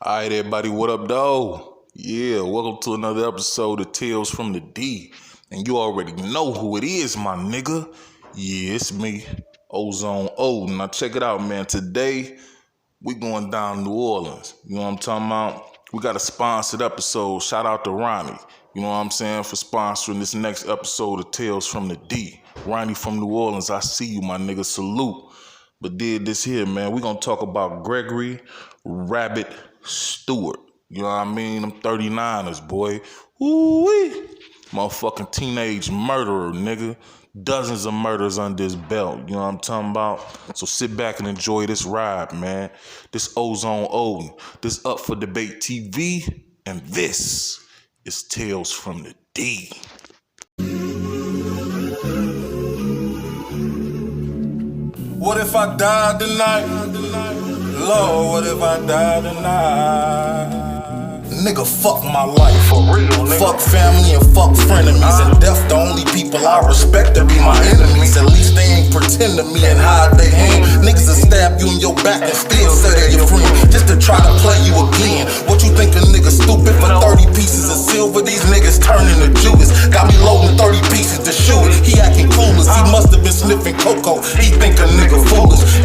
Alright, everybody, what up, though? Yeah, welcome to another episode of Tales from the D. And you already know who it is, my nigga. Yeah, it's me, Ozone O. Now, check it out, man. Today, we going down New Orleans. You know what I'm talking about? We got a sponsored episode. Shout out to Ronnie. You know what I'm saying? For sponsoring this next episode of Tales from the D. Ronnie from New Orleans, I see you, my nigga. Salute. But did this here, man. We gonna talk about Gregory RABBIT Stewart. You know what I mean? Them 39ers, boy. Ooh-wee. Motherfucking teenage murderer, nigga. Dozens of murders under his belt. You know what I'm talking about? So sit back and enjoy this ride, man. This Ozone O. This Up for Debate TV. And this is Tales from the D. What if I died tonight? Lord, what if I died tonight? Nigga, fuck my life. For real, nigga. Fuck family and fuck frenemies. And death the only people I respect to be my enemies. At least they ain't pretend to me and hide their hand. Niggas will stab you in your back and still say they're your friend, just to try to play you again. What you think a nigga stupid for 30 pieces of silver? These niggas turning to Judas. Got me loading 30 pieces to shoot it. He acting clueless. He must have been sniffing cocoa. He think a nigga foolish.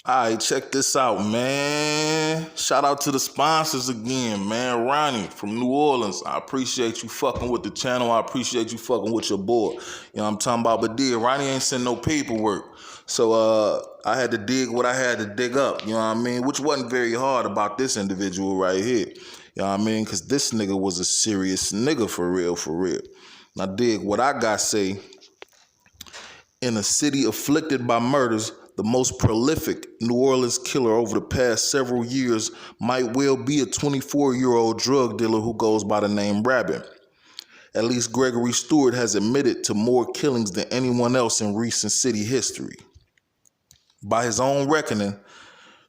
Alright, check this out, man. Shout out to the sponsors again, man. Ronnie from New Orleans. I appreciate you fucking with the channel. I appreciate you fucking with your boy. You know what I'm talking about? But Ronnie ain't sent no paperwork. So I had to dig what I had to dig up, you know what I mean? Which wasn't very hard about this individual right here. You know what I mean? Because this nigga was a serious nigga for real, for real. Now dig what I got say. In a city afflicted by murders, the most prolific New Orleans killer over the past several years might well be a 24-year-old drug dealer who goes by the name Rabbit. At least Gregory Stewart has admitted to more killings than anyone else in recent city history. By his own reckoning,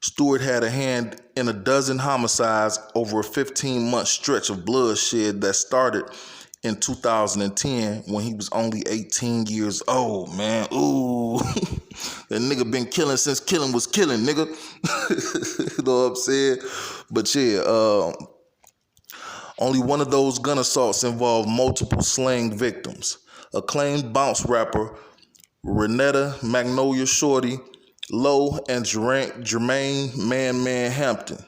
Stewart had a hand in a dozen homicides over a 15-month stretch of bloodshed that started in 2010 when he was only 18 years old, man. Ooh, that nigga been killing since killing was killing, nigga. You know what I'm saying? But yeah, only one of those gun assaults involved multiple slain victims. Acclaimed bounce rapper Renetta Magnolia Shorty, Lowe, and Jerome Man Hampton.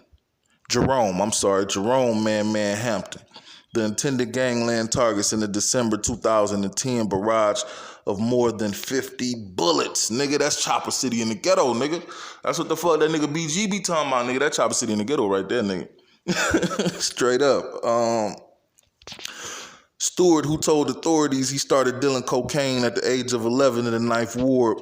The intended gangland targets in the December 2010 barrage of more than 50 bullets. Nigga, that's Chopper City in the ghetto, nigga. That's what the fuck that nigga BG be talking about, nigga. That Chopper City in the ghetto right there, nigga. Straight up. Stewart, who told authorities he started dealing cocaine at the age of 11 in the 9th Ward,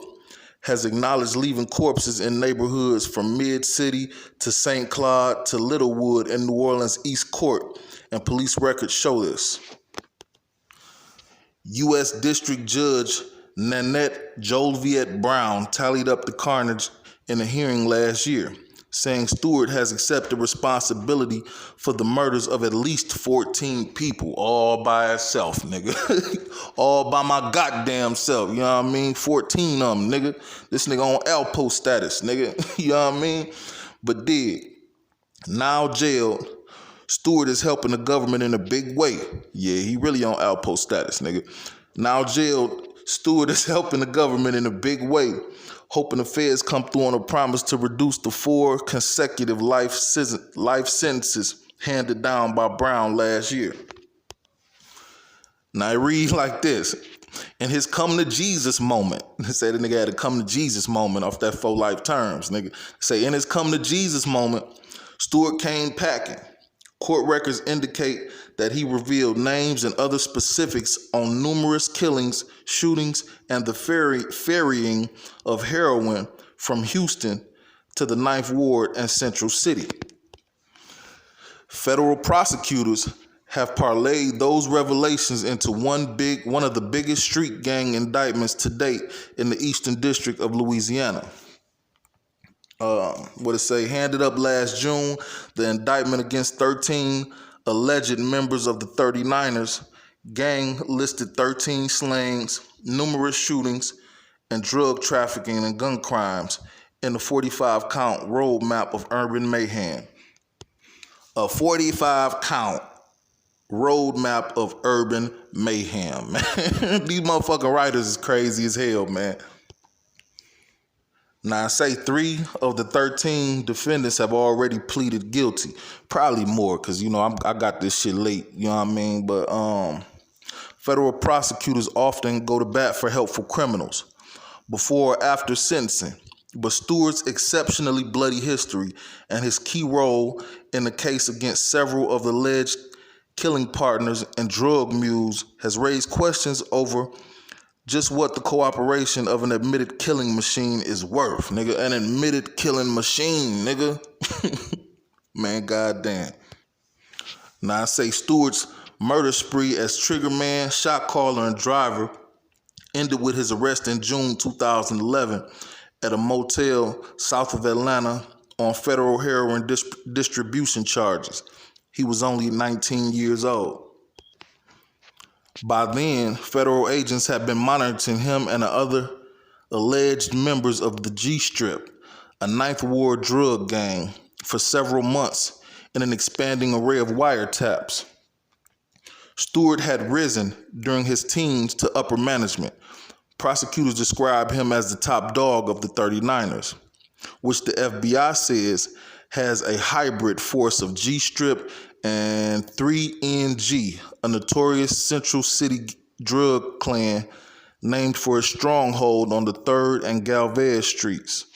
has acknowledged leaving corpses in neighborhoods from Mid-City to St. Claude to Littlewood in New Orleans East Court, and police records show this. U.S. District Judge Nanette Jolivet Brown tallied up the carnage in a hearing last year, saying Stewart has accepted responsibility for the murders of at least 14 people, all by herself, nigga. All by my goddamn self, you know what I mean? 14 of them, nigga. This nigga on Alpo status, nigga. You know what I mean? But now jailed, Stewart is helping the government in a big way. Yeah, he really on Alpo status, nigga. Now jailed, Stewart is helping the government in a big way, hoping the feds come through on a promise to reduce the 4 consecutive life sentences handed down by Brown last year. Now, it reads like this. In his come to Jesus moment, say the nigga had a come to Jesus moment off that 4 life terms, nigga. Say, in his come to Jesus moment, Stewart came packing. Court records indicate that he revealed names and other specifics on numerous killings, shootings, and the ferrying of heroin from Houston to the 9th Ward and Central City. Federal prosecutors have parlayed those revelations into one of the biggest street gang indictments to date in the Eastern District of Louisiana. Handed up last June, the indictment against 13 alleged members of the 39ers Gang listed 13 slayings, numerous shootings, and drug trafficking and gun crimes in the 45-count roadmap of urban mayhem. A 45-count roadmap of urban mayhem, man. These motherfucking writers is crazy as hell, man. Now, I say 3 of the 13 defendants have already pleaded guilty. Probably more, because, I got this shit late, you know what I mean? But federal prosecutors often go to bat for helpful criminals before or after sentencing. But Stewart's exceptionally bloody history and his key role in the case against several of the alleged killing partners and drug mules has raised questions over just what the cooperation of an admitted killing machine is worth, nigga. An admitted killing machine, nigga. Man, goddamn. Now, I say Stewart's murder spree as triggerman, shot caller, and driver ended with his arrest in June 2011 at a motel south of Atlanta on federal heroin distribution charges. He was only 19 years old. By then, federal agents had been monitoring him and the other alleged members of the G-Strip, a Ninth Ward drug gang, for several months in an expanding array of wiretaps. Stewart had risen during his teens to upper management. Prosecutors describe him as the top dog of the 39ers, which the FBI says has a hybrid force of G-Strip and 3NG, a notorious Central City drug clan named for a stronghold on the 3rd and Galvez streets.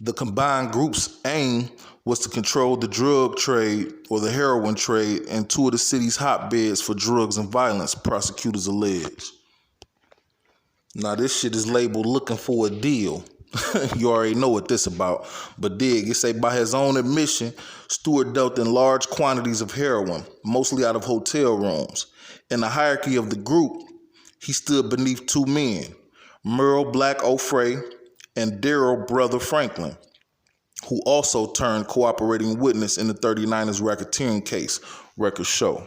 The combined group's aim was to control the drug trade or the heroin trade in 2 of the city's hotbeds for drugs and violence, prosecutors allege. Now, this shit is labeled looking for a deal. You already know what this about. But dig, it say by his own admission, Stewart dealt in large quantities of heroin, mostly out of hotel rooms. In the hierarchy of the group, he stood beneath 2 men, Merle Black O'Fray and Daryl Brother Franklin, who also turned cooperating witness in the 39ers racketeering case, records show.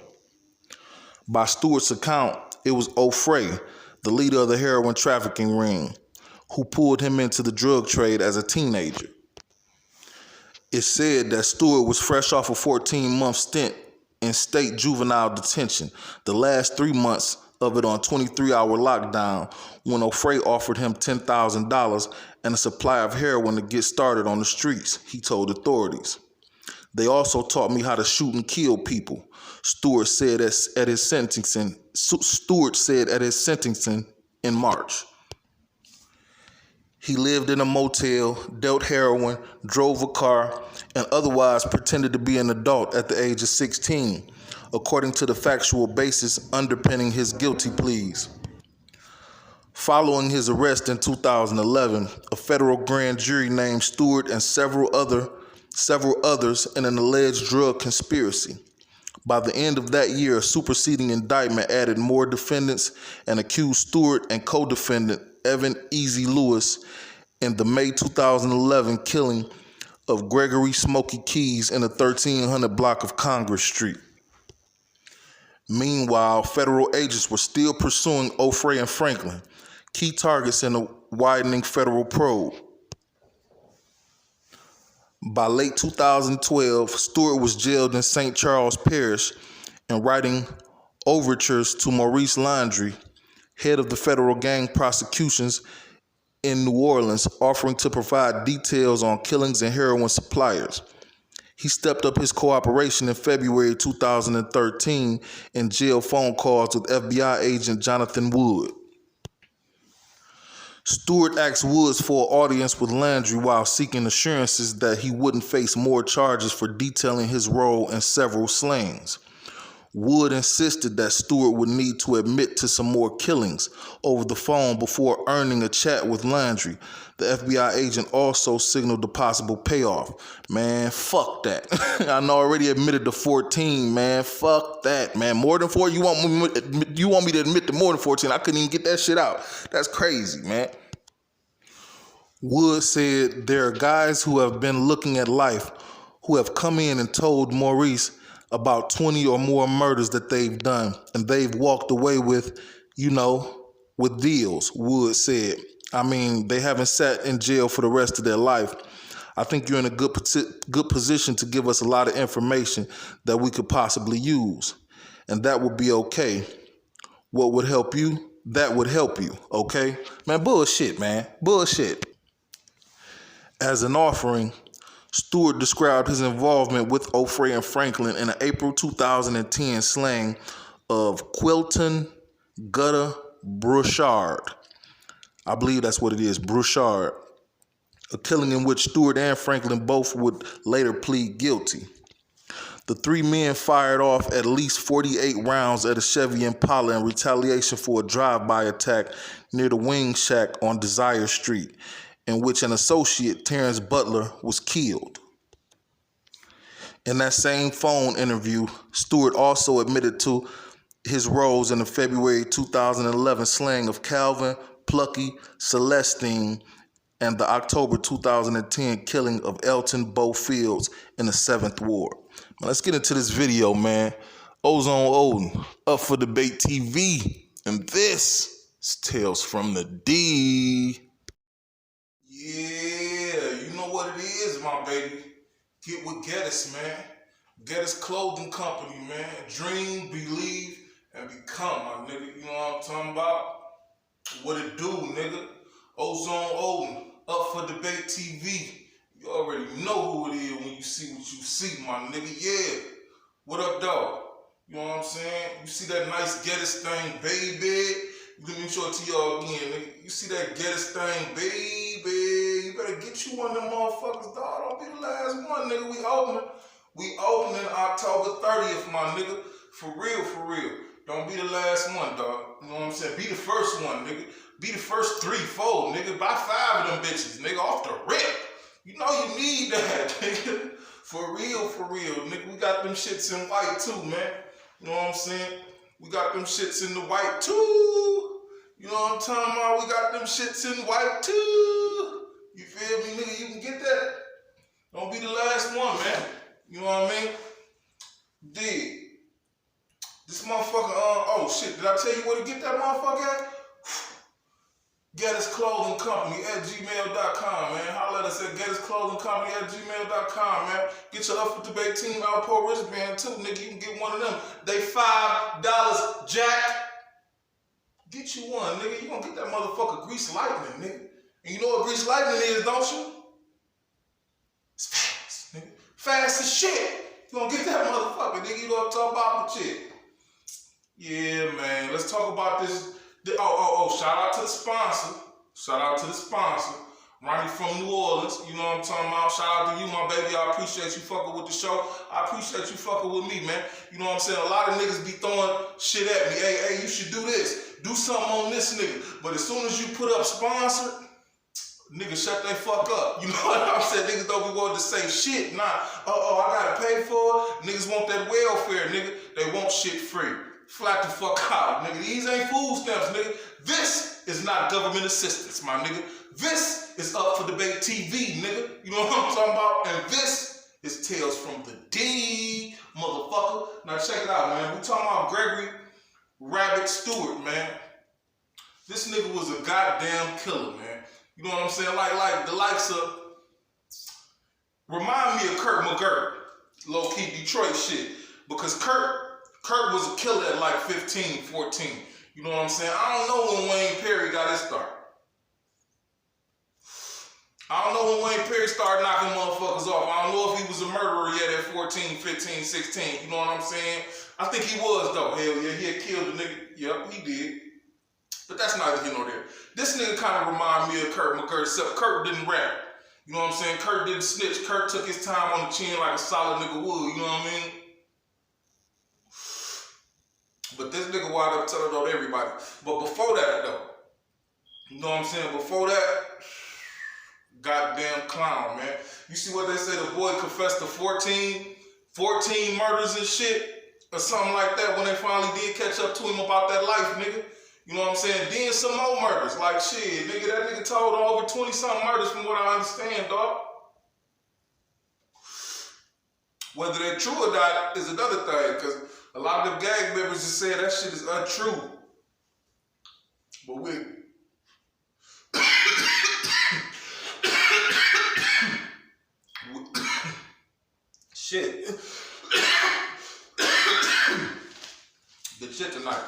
By Stewart's account, it was O'Fray, the leader of the heroin trafficking ring, who pulled him into the drug trade as a teenager. It's said that Stewart was fresh off a 14-month stint in state juvenile detention, the last 3 months of it on 23-hour lockdown, when O'Fray offered him $10,000 and a supply of heroin to get started on the streets, he told authorities. They also taught me how to shoot and kill people, Stewart said at his sentencing in March. He lived in a motel, dealt heroin, drove a car, and otherwise pretended to be an adult at the age of 16, according to the factual basis underpinning his guilty pleas. Following his arrest in 2011, a federal grand jury named Stewart and several others in an alleged drug conspiracy. By the end of that year, a superseding indictment added more defendants and accused Stewart and co-defendant Evan Easy Lewis in the May 2011 killing of Gregory Smokey Keys in the 1300 block of Congress Street. Meanwhile, federal agents were still pursuing O'Fray and Franklin, key targets in a widening federal probe. By late 2012, Stewart was jailed in St. Charles Parish and writing overtures to Maurice, head of the federal gang prosecutions in New Orleans, offering to provide details on killings and heroin suppliers. He stepped up his cooperation in February 2013 in jail phone calls with FBI agent Jonathan Wood. Stewart asked Woods for an audience with Landry while seeking assurances that he wouldn't face more charges for detailing his role in several slayings. Wood insisted that Stewart would need to admit to some more killings over the phone before earning a chat with Landry. The FBI agent also signaled a possible payoff. Man, fuck that. I already admitted to 14, man. Fuck that, man. More than 4? You want me to admit to more than 14? I couldn't even get that shit out. That's crazy, man. Wood said there are guys who have been looking at life who have come in and told Maurice about 20 or more murders that they've done, and they've walked away with, with deals, Wood said. I mean, they haven't sat in jail for the rest of their life. I think you're in a good position to give us a lot of information that we could possibly use, and that would be okay. What would help you? That would help you, okay? Man, bullshit, man. Bullshit. As an offering, Stewart described his involvement with O'Fray and Franklin in an April 2010 slaying of Quilton Gutter Brouchard. I believe that's what it is, Brouchard. A killing in which Stewart and Franklin both would later plead guilty. The three men fired off at least 48 rounds at a Chevy Impala in retaliation for a drive-by attack near the Wing Shack on Desire Street, in which an associate, Terrence Butler, was killed. In that same phone interview, Stewart also admitted to his roles in the February 2011 slaying of Calvin, Plucky, Celestine, and the October 2010 killing of Elton Bo Fields in the 7th Ward. Now, let's get into this video, man. Ozone Odin, Up for Debate TV, and this is Tales from the D. Yeah, you know what it is, my baby. Get with Geddes, man. Geddes Clothing Company, man. Dream, believe, and become, my nigga. You know what I'm talking about? What it do, nigga? Ozone Odin, Up for Debate TV. You already know who it is when you see what you see, my nigga. Yeah. What up, dog? You know what I'm saying? You see that nice Geddes thing, baby? Let me show it to y'all again, nigga. You see that Geddes thing, baby? You better get you one of them motherfuckers, dog. Don't be the last one, nigga. We opening October 30th, my nigga. For real. Don't be the last one, dog. You know what I'm saying? Be the first one, nigga. Be the first 3, 4, nigga. Buy 5 of them bitches, nigga, off the rip. You know you need that, nigga. For real, nigga. We got them shits in white too, man. You know what I'm saying? We got them shits in the white too. You know what I'm talking about? We got them shits in white too. You feel me, nigga? You can get that. Don't be the last one, man. You know what I mean? Dig. This motherfucker, oh shit, did I tell you where to get that motherfucker at? Geddes Clothing Company at gmail.com, man. Holla at us at Geddes Clothing Company at gmail.com, man. Get your Up for Debate Team Outpour wristband too, nigga. You can get one of them. They $5, Jack. Get you one, nigga. You gonna get that motherfucker Grease Lightning, nigga. And you know what Grease Lightning is, don't you? It's fast, nigga. Fast as shit. You gonna get that motherfucker, nigga. You know what I'm talking about, the shit. Yeah, man. Let's talk about this. Shout out to the sponsor. Ronnie from New Orleans. You know what I'm talking about? Shout out to you, my baby. I appreciate you fucking with the show. I appreciate you fucking with me, man. You know what I'm saying? A lot of niggas be throwing shit at me. Hey, you should do this. Do something on this nigga. But as soon as you put up sponsored, niggas shut they fuck up. You know what I'm saying? Niggas don't be wanting to say shit. Nah, I gotta pay for it. Niggas want that welfare, nigga. They want shit free. Flat the fuck out, nigga. These ain't food stamps, nigga. This is not government assistance, my nigga. This is Up for Debate TV, nigga. You know what I'm talking about? And this is Tales from the D, motherfucker. Now check it out, man. We talking about Gregory RABBIT Stewart, man. This nigga was a goddamn killer, man. You know what I'm saying? Like the likes of, remind me of Kurt McGirt, low-key Detroit shit. Because Kurt was a killer at like 15, 14. You know what I'm saying? I don't know when Wayne Perry got his start. I don't know when Wayne Perry started knocking motherfuckers off. I don't know if he was a murderer yet at 14, 15, 16. You know what I'm saying? I think he was, though. Hell yeah, he had killed a nigga. Yep, he did. But that's neither here nor there. This nigga kind of remind me of Kurt McGirt, except Kurt didn't rap. You know what I'm saying? Kurt didn't snitch. Kurt took his time on the chin like a solid nigga would. You know what I mean? But this nigga wound up telling on everybody. But before that, though, you know what I'm saying? Before that, goddamn clown, man. You see what they say? The boy confessed to 14 murders and shit, or something like that when they finally did catch up to him about that life, nigga. You know what I'm saying? Then some more murders. Like, shit, nigga, that nigga told on over 20-something murders from what I understand, dog. Whether they're true or not is another thing, because a lot of them gang members just say that shit is untrue. But we shit. The shit tonight.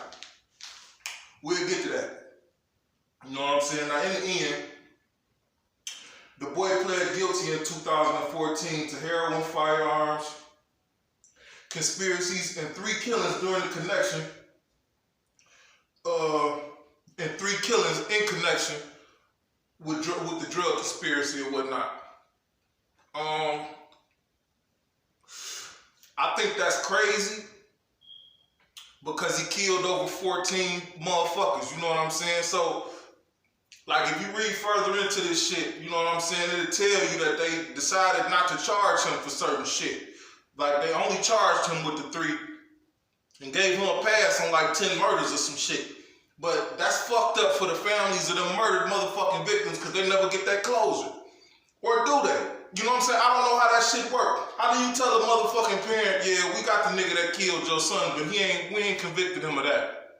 We'll get to that. You know what I'm saying? Now, in the end, the boy pled guilty in 2014 to heroin, firearms, conspiracies, and 3 killings during the connection. And 3 killings in connection with the drug conspiracy or whatnot. I think that's crazy because he killed over 14 motherfuckers. You know what I'm saying? So, like, if you read further into this shit, you know what I'm saying, it'll tell you that they decided not to charge him for certain shit. Like, they only charged him with the 3 and gave him a pass on like 10 murders or some shit. But that's fucked up for the families of them murdered motherfucking victims because they never get that closure. Or do they? You know what I'm saying? I don't know how that shit work. How do you tell a motherfucking parent, yeah, we got the nigga that killed your son, but we ain't convicted him of that.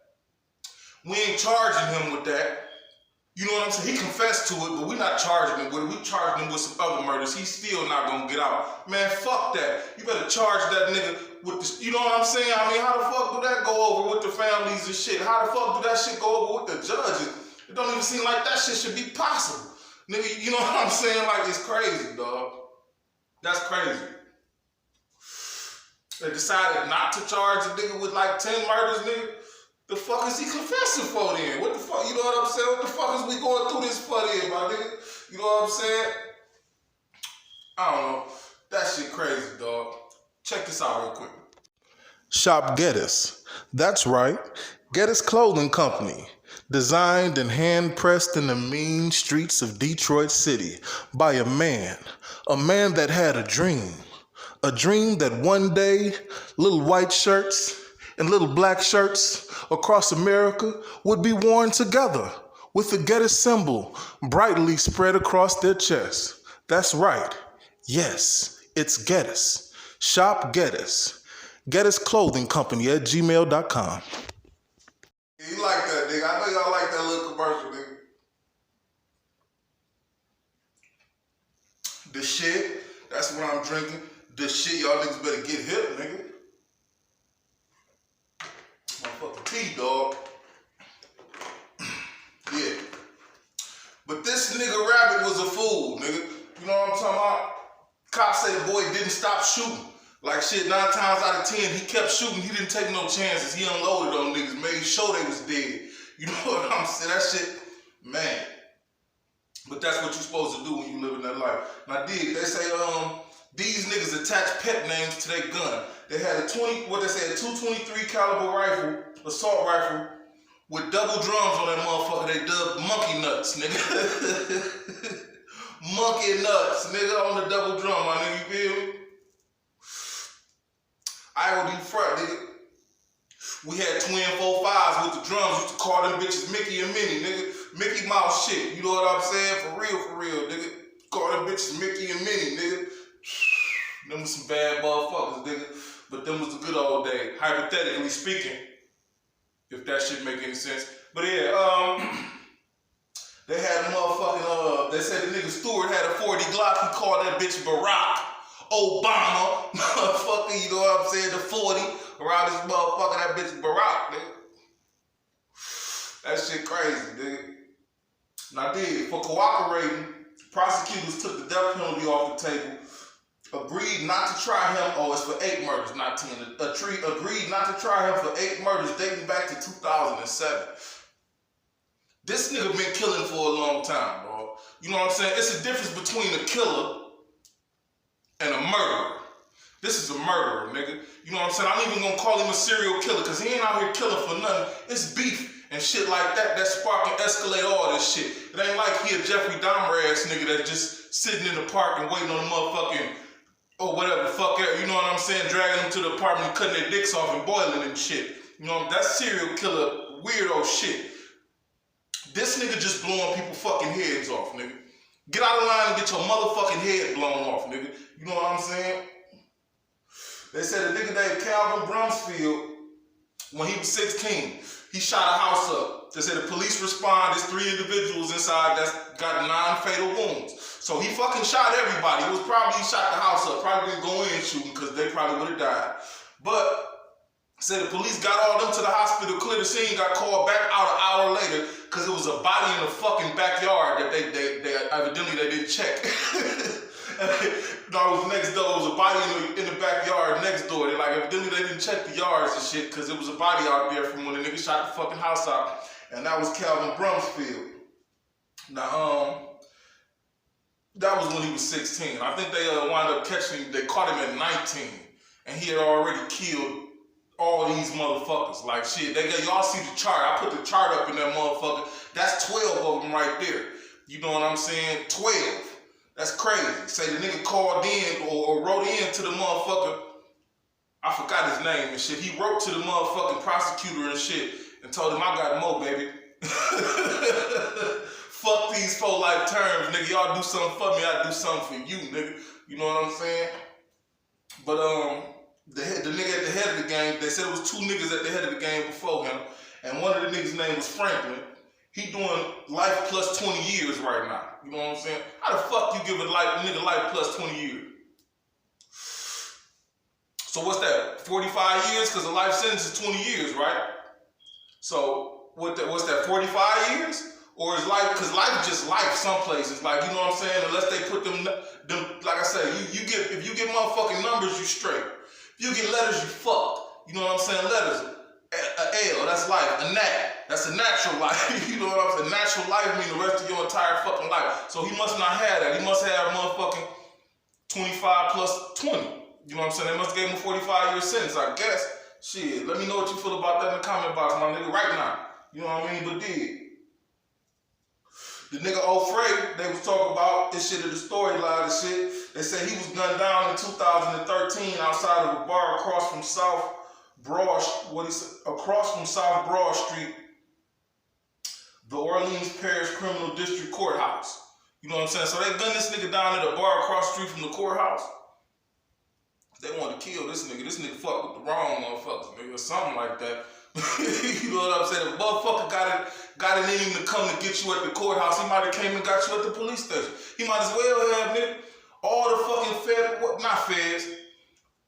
We ain't charging him with that. You know what I'm saying? He confessed to it, but we're not charging him with it. We charged him with some other murders. He's still not gonna get out. Man, fuck that. You better charge that nigga with the, you know what I'm saying? I mean, how the fuck do that go over with the families and shit? How the fuck do that shit go over with the judges? It don't even seem like that shit should be possible. Nigga, you know what I'm saying? Like, it's crazy, dog. That's crazy. They decided not to charge a nigga with like 10 murders, nigga. The fuck is he confessing for then? What the fuck, you know what I'm saying? What the fuck is we going through this for then, my nigga? You know what I'm saying? I don't know. That shit crazy, dog. Check this out real quick. Shop Geddes. That's right. Geddes Clothing Company. Designed and hand-pressed in the mean streets of Detroit City by a man that had a dream that one day little white shirts and little black shirts across America would be worn together with the Geddes symbol brightly spread across their chests. That's right. Yes, it's Geddes. Shop Geddes. Geddes Clothing Company at gmail.com. You like that, nigga. I know y'all like that little commercial, nigga. The shit, that's what I'm drinking. The shit, y'all niggas better get hip, nigga. Motherfucking tea, dog. Yeah. But this nigga Rabbit was a fool, nigga. You know what I'm talking about? Cops say the boy didn't stop shooting. Like shit, 9 times out of 10, he kept shooting. He didn't take no chances. He unloaded on niggas, made sure they was dead. You know what I'm saying? That shit, man. But that's what you're supposed to do when you live in that life. Now, they say, these niggas attach pet names to their gun. They had a 223 caliber rifle, assault rifle, with double drums on that motherfucker. They dubbed Monkey Nuts, nigga. Monkey Nuts, nigga, on the double drum, my nigga, you feel me? I would be front, nigga. We had twin 4.5s with the drums. Used to call them bitches Mickey and Minnie, nigga. Mickey Mouse shit. You know what I'm saying? For real, nigga. Call them bitches Mickey and Minnie, nigga. Them was some bad motherfuckers, nigga. But them was the good old days, hypothetically speaking. If that shit make any sense. But yeah, they had a motherfucking, they said the nigga Stewart had a 40 Glock. He called that bitch Barack Obama. Motherfucker, you know what I'm saying? The 40 around this motherfucker, that bitch Barack, nigga. That shit crazy, nigga. Now, for cooperating, prosecutors took the death penalty off the table. Agreed not to try him. Oh, it's for 8 murders, not 10. Agreed not to try him for 8 murders dating back to 2007. This nigga been killing for a long time, bro. You know what I'm saying? It's a difference between a killer and a murderer. This is a murderer, nigga. You know what I'm saying? I'm even gonna call him a serial killer because he ain't out here killing for nothing. It's beef and shit like that spark and escalate all this shit. It ain't like he a Jeffrey Dahmer ass nigga that's just sitting in the park and waiting on the motherfucking, or whatever the fuck, you know what I'm saying? Dragging them to the apartment, cutting their dicks off and boiling and shit. You know, that's serial killer, weirdo shit. This nigga just blowing people fucking heads off, nigga. Get out of line and get your motherfucking head blown off, nigga. You know what I'm saying? They said a nigga named Calvin Brumsfield, when he was 16, he shot a house up. They said the police respond, there's 3 individuals inside that's got 9 fatal wounds. So he fucking shot everybody. He shot the house up. Probably didn't go in shooting because they probably would have died. But said the police got all them to the hospital, cleared the scene, got called back out an hour later because it was a body in the fucking backyard that they evidently they didn't check. No, it was next door. It was a body in the backyard next door. Evidently they didn't check the yards and shit because it was a body out there from when the nigga shot the fucking house out. And that was Calvin Brumsfield. Now, that was when he was 16. I think they wound up catching him. They caught him at 19. And he had already killed all these motherfuckers. Like, shit, y'all see the chart. I put the chart up in that motherfucker. That's 12 of them right there. You know what I'm saying? 12. That's crazy. Say the nigga called in or wrote in to the motherfucker. I forgot his name and shit. He wrote to the motherfucking prosecutor and shit and told him, I got more, baby. Fuck these 4 life terms, nigga. Y'all do something for me, I do something for you, nigga. You know what I'm saying? But the nigga at the head of the game, they said it was 2 niggas at the head of the game before him, and one of the niggas' name was Franklin. He doing life plus 20 years right now. You know what I'm saying? How the fuck you give a nigga life plus 20 years? So what's that? 45 years? Because a life sentence is 20 years, right? So what's that? 45 years? Or is life? Because life is just life. Some places, like, you know what I'm saying? Unless they put them like I said, if you get motherfucking numbers, you straight. If you get letters, you fucked. You know what I'm saying? Letters. A L, that's life. A nat, that's a natural life. You know what I'm saying? Natural life means the rest of your entire fucking life. So he must not have that. He must have motherfucking 25 plus 20. You know what I'm saying? They must have gave him a 45-year sentence, I guess. Shit, let me know what you feel about that in the comment box, my nigga, right now. You know what I mean? But the nigga O'Fray, they was talking about this shit of the storyline and shit. They said he was gunned down in 2013 outside of a bar across from South Broad Street, the Orleans Parish Criminal District Courthouse. You know what I'm saying? So they gunned this nigga down at a bar across the street from the courthouse. They wanted to kill this nigga. This nigga fucked with the wrong motherfuckers, nigga, or something like that. You know what I'm saying? The motherfucker got it in him to come to get you at the courthouse. He might have came and got you at the police station. He might as well have, nigga. All the fucking not feds,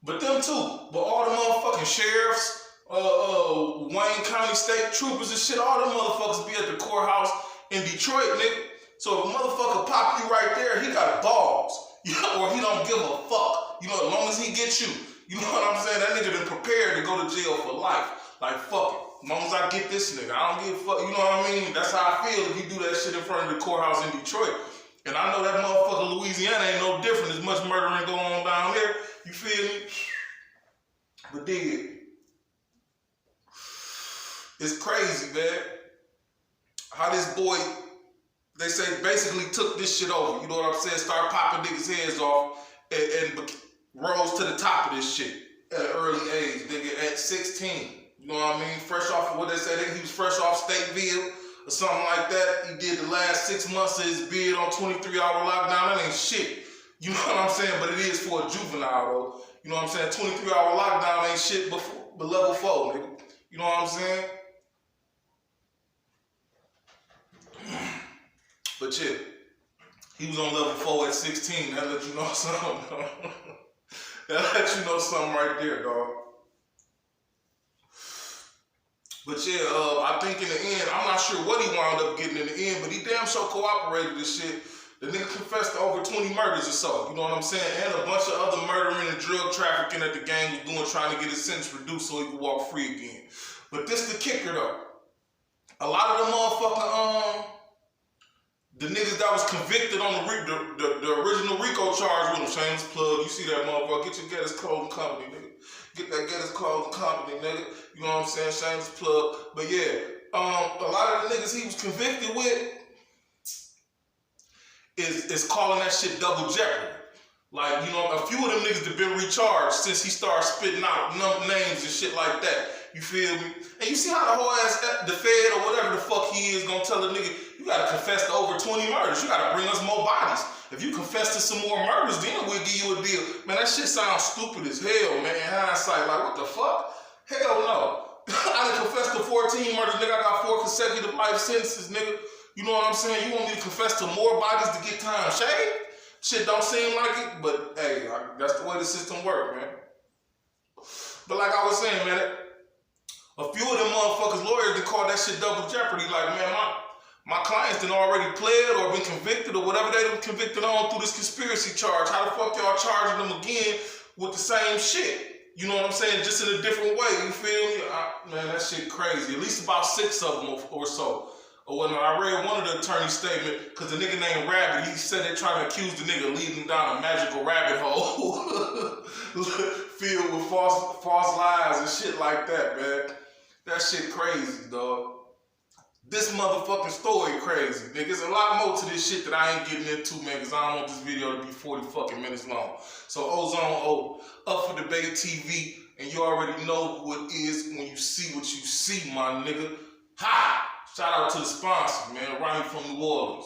but them too. But all the motherfucking sheriffs, Wayne County State Troopers and shit, all them motherfuckers be at the courthouse in Detroit, nigga. So if a motherfucker pop you right there, he got balls. You know, or he don't give a fuck. You know, as long as he gets you. You know what I'm saying? That nigga been prepared to go to jail for life. Like, fuck it. As long as I get this nigga, I don't give a fuck. You know what I mean? That's how I feel if you do that shit in front of the courthouse in Detroit. And I know that motherfucker Louisiana ain't no different. There's much murdering going on down there. You feel me? But it's crazy, man. How this boy, they say, basically took this shit over. You know what I'm saying? Started popping niggas' heads off and rose to the top of this shit at an early age, nigga, at 16. You know what I mean? Fresh off of what they say, he was fresh off Stateville or something like that. He did the last 6 months of his bid on 23-hour lockdown. That ain't shit. You know what I'm saying? But it is for a juvenile, though. You know what I'm saying? 23-hour lockdown ain't shit but level 4, nigga. You know what I'm saying? But yeah, he was on level 4 at 16. That let you know something. That let you know something right there, dog. But yeah, I think in the end, I'm not sure what he wound up getting in the end, but he damn sure cooperated this shit. The nigga confessed to over 20 murders or so, you know what I'm saying? And a bunch of other murdering and drug trafficking that the gang was doing, trying to get his sentence reduced so he could walk free again. But this the kicker though. A lot of the motherfucking, the niggas that was convicted on the original RICO charge with him, shameless plug, you see that motherfucker, get your Gettys Clothing Company, nigga. Get that Gettys Clothing Company, nigga. You know what I'm saying? Shameless plug. But yeah, a lot of the niggas he was convicted with is calling that shit double jeopardy. Like, you know, a few of them niggas have been recharged since he started spitting out names and shit like that. You feel me? And you see how the whole ass, the Fed or whatever the fuck he is gonna tell a nigga, you gotta confess to over 20 murders. You gotta bring us more bodies. If you confess to some more murders, then we'll give you a deal. Man, that shit sounds stupid as hell, man. In hindsight, like, what the fuck? Hell no. I done confessed to 14 murders, nigga. I got 4 consecutive life sentences, nigga. You know what I'm saying? You want me to confess to more bodies to get time shaved? Shit don't seem like it, but hey, that's the way the system works, man. But like I was saying, man, a few of them motherfuckers lawyers done called that shit double jeopardy. Like, man, my clients done already pled or been convicted or whatever they done convicted on through this conspiracy charge. How the fuck y'all charging them again with the same shit? You know what I'm saying? Just in a different way, you feel me? Man, that shit crazy. At least about 6 of them or so. Or when I read one of the attorney's statement, because the nigga named Rabbit, he said they're trying to accuse the nigga leading down a magical rabbit hole filled with false lies and shit like that, man. That shit crazy, dog. This motherfucking story crazy, nigga. There's a lot more to this shit that I ain't getting into, man, because I don't want this video to be 40 fucking minutes long. So Ozone O, Up for Debate TV, and you already know who it is when you see what you see, my nigga. Ha! Shout out to the sponsor, man, Ronnie from New Orleans.